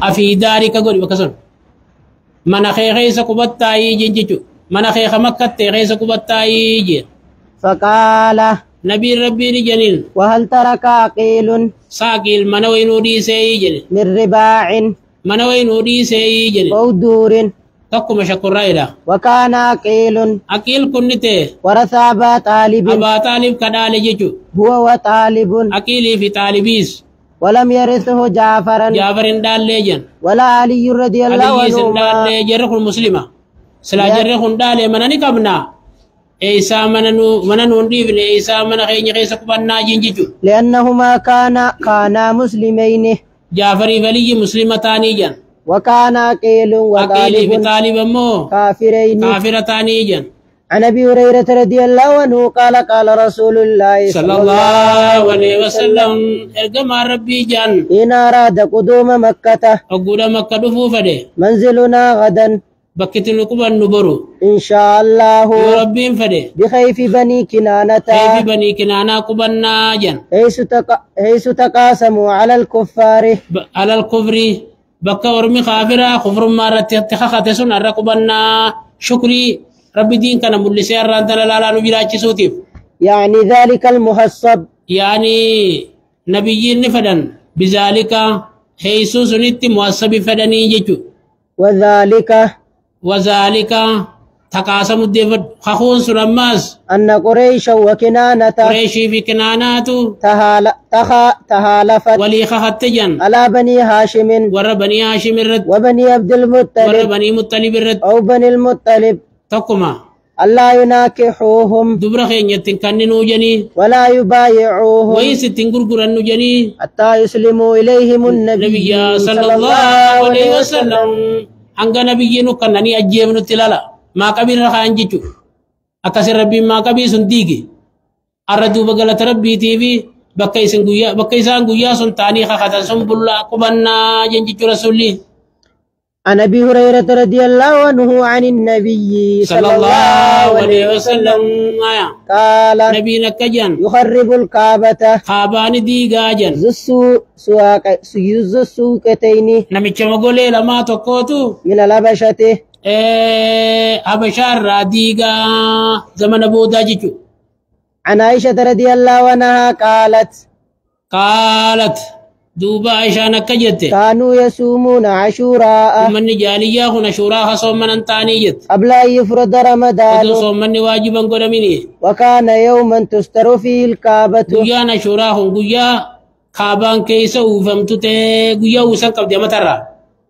أفي دارك قولي بكسر من خيخ قبطة يجنجو من خيخ مكة خيخ قبطة يجي فقال نبي ربي جنين وهل ترك عقيل ساقيل منوي نودي سيجن من رباع منوي نودي سيجن أو دور تقوم شكر رايدا وكان عقيل أكيل كنته ورث أبا طالب أبا طالب كدال جيجو هو وطالب أكيلي في طالبيس ولم يرثه جعفر جابر دال ليجن ولا علي رضي الله علي سندال عنهما جرخ المسلمة سلا جرخ دال منني كمنا إيسا مننو نديفن إيسا من خيني خيسا كبنا جنجيجو لأنهما كانا مسلمين جعفر فلي مسلمتاني جن وكان عقيل أكيلي في وطالب طالب مو كافرين. كافرتاني جن عن أبي هريرة رضي الله عنه قال قال رسول الله صلى الله عليه وسلم ارقم ربي جان إن أراد قدوم مكة أقول مكة دفوفة دي منزلنا غدا بكت نكوبا نبرو إن شاء الله ربي فدي بخيف بني كنانة كيف بني كنانا كوبا جان حيث تقاسموا على الكفار على الكفر بكا ورمي خافرة كفر مارت تخخت سن الركوبا شكري ربي دين كان ملسي الرانتنا لا نجراج سوتيف يعني ذلك المحصب يعني نبيين فدن بذلك حيث سنت موصب فدني جيجو وذلك تقاسم الدفد خخون سرماس أن قريش وكنانة قريشي في كنانات تهالفت ولي خختجن على بني هاشم ور بني هاشم الرد وبني عبد ور المطلب بني مطلب الرد أو بني المطلب تقما ألا يناكحوهم دبر خينيت كننو جني ولا يبايعوهم ويس تنغرغرن جني حتى يسلموا إليهم النبي النبي صلى الله عليه وسلم أنغ نبيينو كنني أجيبنو تلالا ما كبير خانجيچو أكسر ربي ما كبير سنديجي أردو بغلط ربي تيبي بكي سانغويا سنتاني خاطر سنبلا قبنا جنجيچو رسولي عن أبي هريرة رضي الله عنه عن النبي صلى الله عليه وسلم قال نبي نكجن يخرب الكعبة خابان ديغاجن ذو السوقتين نمي چمغولي لما تقوتو من الحبشة أبشار ديغا زمن بودا جيچو عن عائشة رضي الله عنها قالت دوبا عائشة نكجت كانوا يصومون عاشوراء من جاليا هنا شوراها صومنا انتاني جت قبل أن يفرض رمضان صومني واجبا قدميني وكان يوما تستر فيه الكعبة قيانا شوراهم قيا كابان كيسا وفمتوتي قيا وسن قبل مترا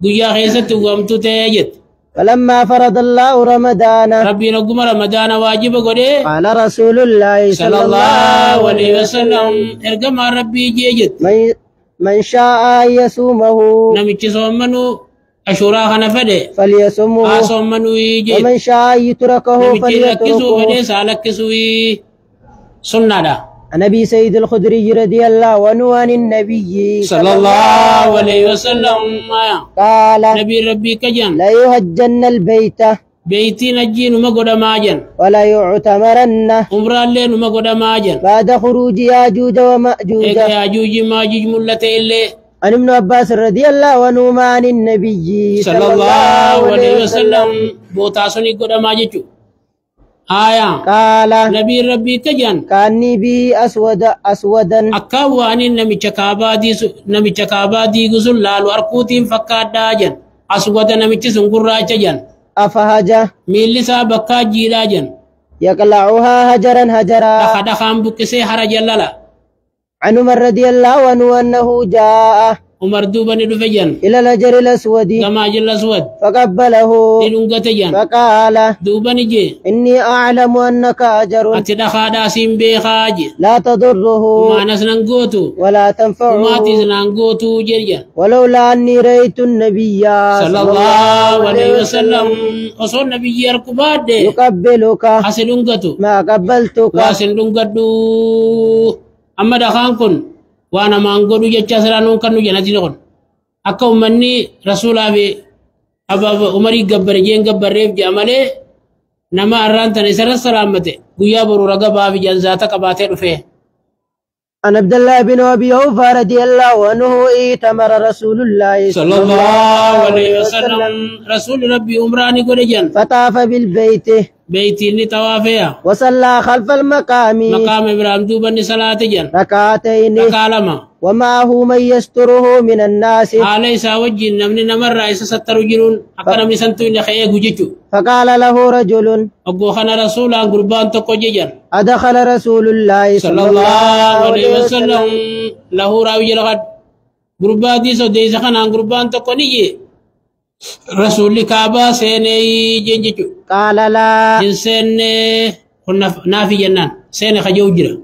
قيا خيسا وفمتوتي جت فلما فرض الله رمضان ربي نقوم رمضان واجب قدي قال رسول الله صلى الله عليه وسلم ارقم ربي جيجت من شاء يصومه نمشي صومنو أشورا خنفده فليصومه صومنو يجي ومن شاء يتركه نمشي لكسو فليتركه فده سالكسوي سنة دا عن أبي سيد الخدري رضي الله عنه عن النبي صلى الله عليه وسلم قال نبي ربي كجن لا يهجن البيت بيتي نجي نما قد ماجن ولا يعتمرن عمره اللي نما قد ماجن بعد خروج ياجوج ومأجوج ياجوج ماجوج ملته اللي عن ابن عباس رضي الله عنهما عن النبي صلى الله عليه وسلم بوتاسوني قد ماججو قال نبي ربي كجن كاني بي أسودا أكواني نمي چكابادي غزل لالو أركوتين فكاد داجن أسودا نمي چسنقر جن أفهجة ميلسا بكا جيلا جن يقلعها هجرا هجرا دخام بكسي حرج للا عن عمر رضي الله عنه أنه جاء عمر دوبني دفجن إلى الحجر الأسود كما جل أسود فقبله لنغتجن فقال دوبني جي إني أعلم أنك أجر أتدخا داسين بيخاج لا تضره ما نسننغوتو ولا تنفعه وما تسننغوتو جرجن ولولا أني رأيت النبي صلى الله عليه وسلم أصول النبي يركباد يقبلك أسلنغتو ما قبلتك وأسلنغدو أما دخان كن وانا مانغودو جچا سرانون كانو جناتي نكون اكو مني رسول ابي ابا عمري غبر جين غبر ريف جامله نما ارانت نسر سلامته غيا برو رغا باب جنزاتا قباته دفه عن عبد الله بن أبي أوفى رضي الله عنه ائتمر رسول الله صلى الله عليه وسلم رسول ربي عمراني قرجان فطاف بالبيت بيتي توافيا وصلى خلف المقام مقام إبراهيم دوبني صلاة جن ركعتين ركالما ومعه من يستره من الناس ليس وجه نمني نمر رئيس ستر جرون أكنا من سنتو إن خيئة جيجو فقال له رجل أبو خنا رسول قربان تقو جيجان أدخل رسول الله صلى الله عليه وسلم له راوي لغد قربان دي سو دي سخنا قربان تقو نيجي رسول كعبة سيني جنجو قال لا إنسان نافي جنان سين خجو جرا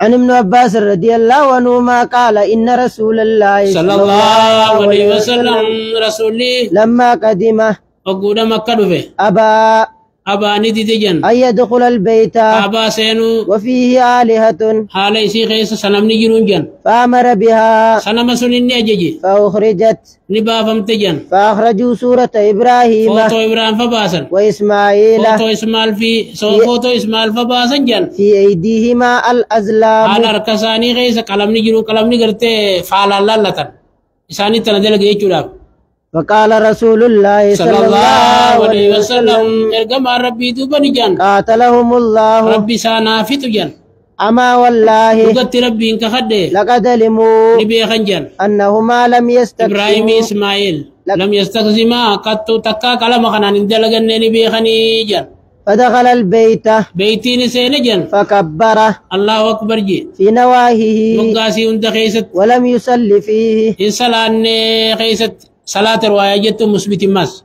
عن ابن عباس رضي الله عنهما قال إن رسول الله صلى الله عليه وسلم رسولي لما قدم أقول مكة دفه أبا ندي تجن أن يدخل البيت أبا سينو وفيه آلهة حالي سي خيس سنم نجرون جن فأمر بها سنم سنين أججي فأخرجت نبا فمتجن فأخرجوا سورة إبراهيم فوتو إبراهيم فباسن وإسماعيل فوتو إسماعيل فوتو إسماعيل فباسن جن في أيديهما الأزلام على ركساني خيس كلام نجرو كلام نجرته فعلا لالتن إساني تندل جيشو فقال رسول الله صلى الله عليه وسلم ارجم ربي دوبني جان قاتلهم الله ربي سانا فتو جان أما والله وقت ربي انك خده لقد علموا نبي خنجان أنهما لم إبراهيم يستقسموا إسماعيل لم يستقسما قد تكا كلام خنان اندلغن نبي خني جان فدخل البيت بيتي نسين جان فكبر الله أكبر جي في نواهيه مقاسي انت خيست ولم يصلي فيه إن صلاة خيست صلاة رواية جت مثبت ماس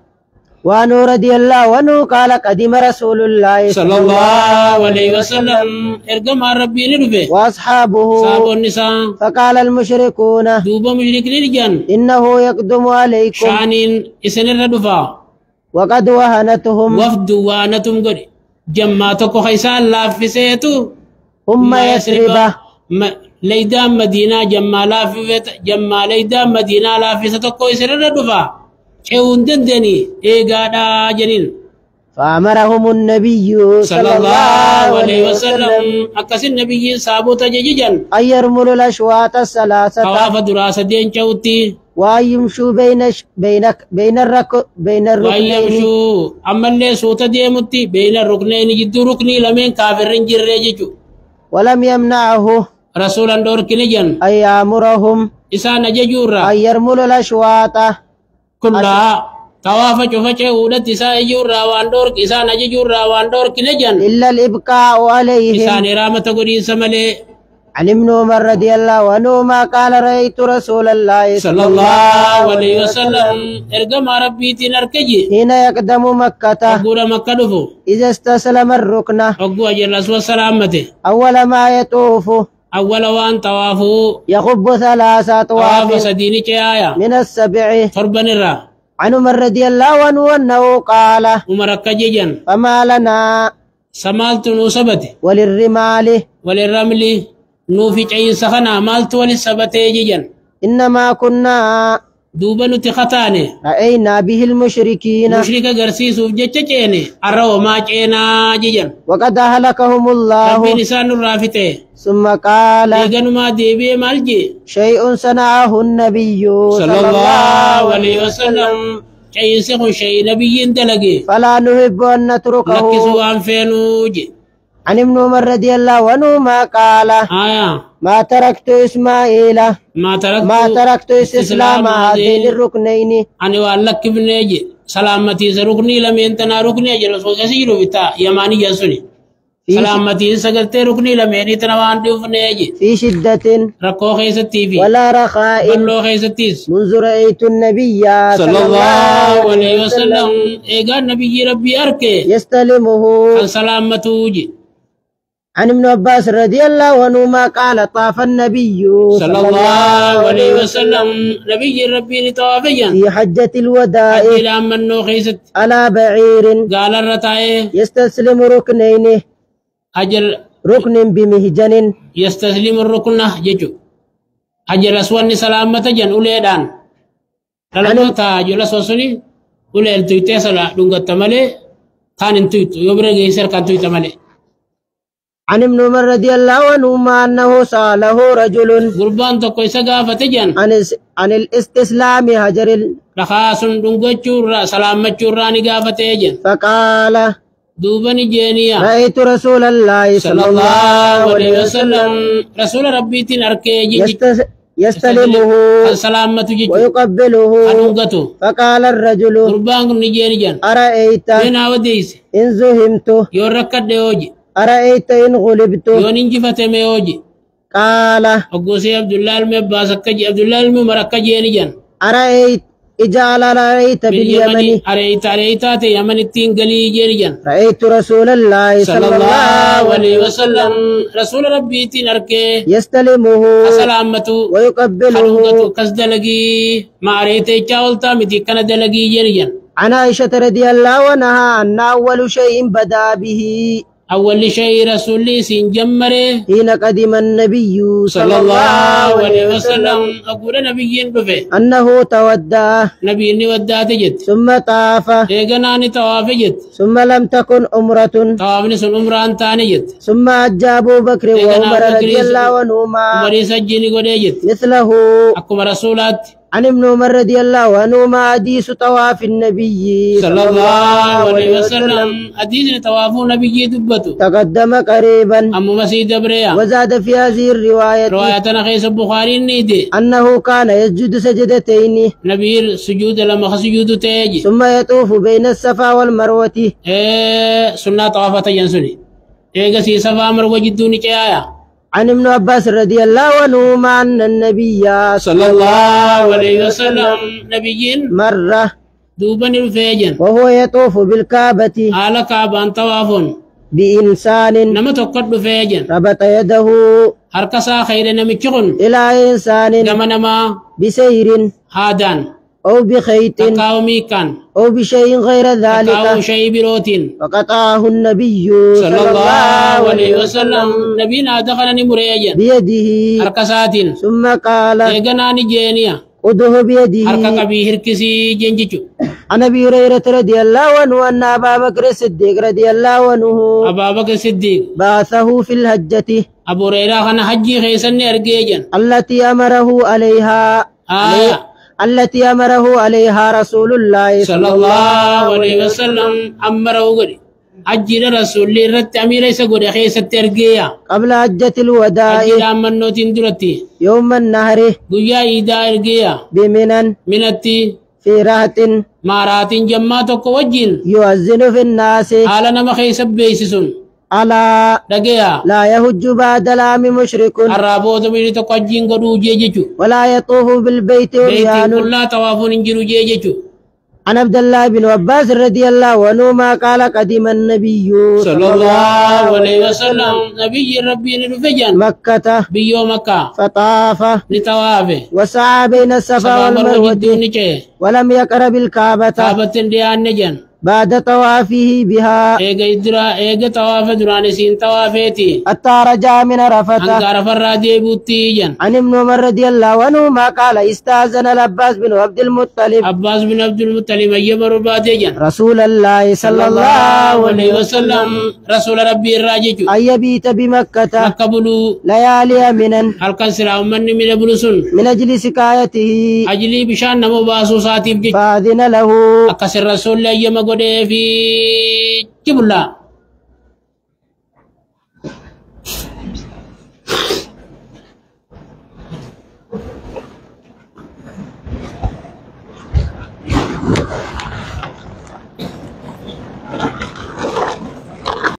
وعنه رضي الله عنه قال قدم رسول الله صلى الله عليه وسلم ارجم ربي ندفه وأصحابه صحاب النساء فقال المشركون دوبا مشركين جان إنه يقدم عليكم شانين إسن الردفا وقد وهنتهم وفد وانتم قد جمعتك خيسان لافسيتو هم يسرب ليدا مدينة جمع لافسة جمع ليدا مدينة لافسة كويسر الردفا شهون دندني إيقادا جنين فأمرهم النبي صلى الله عليه وسلم أكس النبي سابوتا جيجا أن يرملوا الأشواط الثلاثة طواف دراسة دين شوتي وأن يمشوا بين الركنين وأن يمشوا أما اللي سوتا ديمتي بين الركنين جدو ركني لمن كافرين جريجو ولم يمنعه رسولا دور كنجن أن يأمرهم إسان ججورا أن يرملوا الأشواط كلها طواف شوفة ودت إسان جورا واندور إسان ججورا واندور كنجن إلا الإبقاء عليهم إسان رامة قدين سملي عن ابن عمر رضي الله عنهما قال رأيت رسول الله صلى الله عليه وسلم ارقم ربي تنركجي حين يقدم مكة أقول مكة دفو إذا استسلم الركن أقول أجل رسول سلامته أول ما يطوف أول وان طوافو يخب 3 طواف أطواف سديني كيايا من السبع فربن الرا عن عمر رضي الله عنه أنه قال ومركة جيجن فما لنا سمالت نوسبته وللرمال وللرمل نوفي عين سخنا مالت وللسبته جيجن إنما كنا دوبا نتخطاني رأينا به المشركين مشرك غرسي سوف جتشيني أروا ما جينا جيجن وقد أهلكهم ربي الله لسان الرافته ثم قال لغن ما ديبي مالجي شيء صنعه النبي صلى الله عليه وسلم شيء سخن شيء نبي دلقي فلا نحب أن نتركه لكسوا عن فينوجي عن ابن عمر رضي الله عنهما قال ما تركت إسماعيل ما تركت استسلام هذين الركنين أنا والله بنيجي سلامتي سركني لم ينتنا ركني أجل سيرو بتا يماني جسوني سلامتي سكرت ركني لم ينتنا واندو بنيجي في شدة ركو خيستي في ولا رخاء بلو خيستيس منذ رأيت النبي صلى الله عليه وسلم إيقا نبي ربي أركي يستلمه سلامتوجي عن ابن عباس رضي الله عنهما قال طاف النبي صلى الله عليه وسلم نبي ربي نتوافيا في حجة الوداع إلى من خيست على بعير قال الرتاي يستسلم ركنين أجل ركن بمهجن يستسلم الركن ججو أجل أسواني سلامة جن أوليدان لما تاجل أسواني أوليد تويتي سلا دونغة تمالي كان انتويتو يبرغ يسر كان تويت مالي عن ابن عمر رضي الله عنهما أنه سأله رجل قربان تقوي سقافة جن عن الاستسلام هجر رخاص دنگچور سلامچور راني قافة جن فقال دوبني جينيا رأيت رسول الله صلى الله عليه وسلم رسول ربي تنركي يستلمه سلامة جيجو ويقبله أنوغتو فقال الرجل قربان نجيني جن أرأيت من وديس إن زهمت يوركت ديوجي أرأيت إن غلبت يوننجفة ميوجي قال أقوسي عبد الله المباس عبد الله المبارك جيني جن أرأيت إجعل رأيت باليمن أرأيت يمن التين قلي جيني جن رأيت رسول الله صلى الله عليه وسلم رسول ربي تنركي يستلمه سلامة ويقبله أنوغتو كسدلقي ما أرأيت چاولتا متي كان دلقي جيني جن عن عائشة رضي الله عنها أن أول شيء بدأ به أول شيء رسولي سنجمره حين قدم النبي صلى الله عليه وسلم أقول نبي دفه أنه تودع نبي ودات جت ثم طاف إيغناني طواف جت ثم لم تكن أمرة طوافني سن عمران تاني جت ثم أجى أبو بكر وعمر رضي الله عنهما عمر سجيني قد جت مثله أكما رسولات عن ابن عمر رضي الله عنهما حديث طواف النبي صلى الله عليه وسلم حديث طواف نبي دبته تقدم قريبا أم مسيد بريا وزاد في هذه الرواية روايتنا خيس البخاري النيدي أنه كان يسجد سجدتين نبي سجود لما سجود تيجي ثم يطوف بين الصفا والمروة سنة طوافة جنسوني إيغا سي صفا مروة جدوني كيايا عن ابن عباس رضي الله عنهما أن النبي صلى الله عليه وسلم نبي مرة دوبن الفيجن وهو يطوف بالكعبة على كعبان طواف بإنسان نما تقد فيجن ربط يده هركسا خير نمتشغن إلى إنسان كما نما بسير هادان أو بخيط تقاو ميكان أو بشيء غير تقاو ذلك شيء بروتين فقطعه النبي صلى الله عليه وسلم نبينا دخلني مريجن بيده هركسات ثم قال إيغناني جينيا خذه بيده هركا كبي هركسي جنجيچو عن أبي هريرة رضي الله عنه أن أبا بكر الصديق رضي الله عنه أبا بكر الصديق بعثه في الهجة أبو هريرة خنا حجي خيسني أرجيجن التي أمره عليها التي أمره عليها رسول الله صلى الله عليه وسلم أمره قولي أجل رسول الله رت أمير إيسا قولي خيسة ترقيا قبل حجة الوداع أجل أمن نوتين درتي يوم النهر قويا إيدا إرقيا بمنن منتي في رهة مارات جماتك وجين يؤذن في الناس على نما خيسة بيسسون ألا دقيا لا يهج بعد العام مشرك الرابوت من تقجين قدو جيجيشو ولا يطوف بالبيت بيتي عريان كلها توافون انجلو جيجيشو عن عبد الله بن عباس رضي الله عنهما قال قدم النبي صلى الله عليه وسلم نبي ربي نفجن مكة بيو مكة فطاف نتوافي وسعى بين الصفا والمروة ولم يقرب الكعبة كعبة ديان نجن بعد طوافه بها إيغا طواف دراني سين طوافيتي حتى رجع من عرفة أنكار فرادي بوتي جن عن ابن عمر رضي الله عنهما قال استأذن العباس بن عبد المطلب عباس بن عبد المطلب أيما رباتي جن رسول الله صلى الله عليه وسلم رسول ربي الراجج أن يبيت بمكة مكة بلو ليالي منا هل كان سرع من بلسن من أجل سكايته أجلي بشان نمو باسو ساتيب جج فأذن له أكسر رسول أيما قد في جبلا